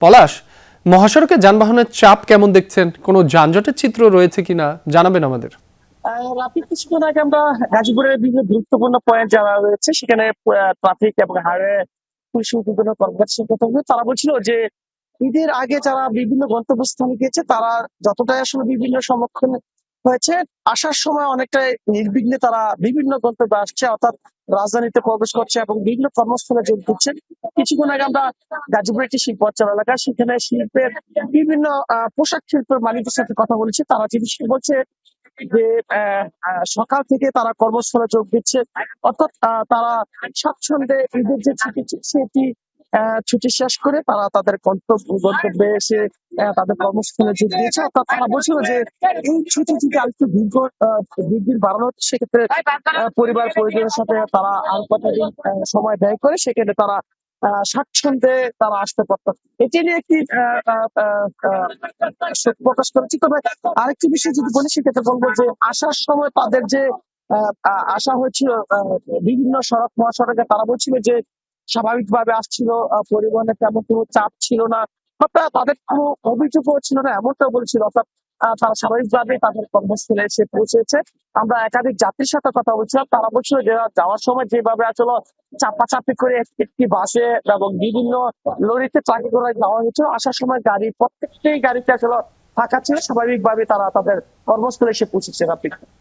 পলাশ, মহাসড়কে যানবাহনের চাপ কেমন দেখছেন? কোনো যানজটের চিত্র রয়েছে কিনা জানাবেন আমাদের। রাতে কিছুক্ষণ আগে আমরা গাজীপুরের বিভিন্ন গুরুত্বপূর্ণ পয়েন্ট যারা রয়েছে সেখানে ট্রাফিক এবং হাইওয়ে পুলিশের বিভিন্ন কর্মকর্তার সাথে কথা বলে তারা বলছিল যে ঈদের আগে যারা বিভিন্ন গন্তব্যস্থানে গিয়েছে তারা যতটাই আসলে বিভিন্ন সম্মুখীন হয়েছে, আসার সময় অনেকটাই নির্বিঘ্নে তারা বিভিন্ন গন্তব্যে আসছে, অর্থাৎ রাজধানীতে প্রবেশ করছে এবং বিভিন্ন কর্মস্থলে যোগ দিচ্ছে। কিছুক্ষণ আগে আমরা গাজীপুরের একটি শিল্পাঞ্চল এলাকা, সেখানে শিল্পের বিভিন্ন পোশাক শিল্পের মালিকদের সাথে কথা বলেছি। তারা জিনিসটা বলছে যে সকাল থেকে তারা কর্মস্থলে যোগ দিচ্ছে, অর্থাৎ তারা স্বাচ্ছন্দ্যে ঈদের যে ছুটি সেটি ছুটি শেষ করে তারা তাদের গন্তব্যে এসে তাদের কর্মস্থলে যোগ দিয়েছে। অর্থাৎ তারা বলছিল যে এই ছুটি যদি আরেকটু দীর্ঘ বাড়ানো হচ্ছে, সেক্ষেত্রে পরিবার পরিজনের সাথে তারা আরো কতদিন সময় ব্যয় করে সেখানে তারা স্বাচ্ছন্দ্যে তারা আসতে পারত। এটি নিয়ে একটি শোক প্রকাশ করেছি। তবে আরেকটি বিষয় যদি বলি সেক্ষেত্রে বলবো যে আসার সময় তাদের যে আসা হয়েছিল বিভিন্ন সড়ক মহাসড়কে, তারা বলছিল যে স্বাভাবিকভাবে আসছিল, পরিবহনে তেমন কোনো চাপ ছিল না, অর্থাৎ তাদের কোনো অভিযোগও ছিল না এমনটাও বলছিল। অর্থাৎ তারা স্বাভাবিকভাবে তাদের কর্মস্থলে এসে পৌঁছেছে। আমরা একাধিক যাত্রীর সাথে কথা বলছিলাম, তারা বলছিল যে যাওয়ার সময় যেভাবে আসলে চাপাচাপি করে একটি বাসে এবং বিভিন্ন লরিতে ট্রাকে করে যাওয়া হয়েছিল, আসার সময় প্রত্যেকটি গাড়িতে আসলে ফাঁকা ছিল, স্বাভাবিকভাবে তারা তাদের কর্মস্থলে এসে পৌঁছেছে।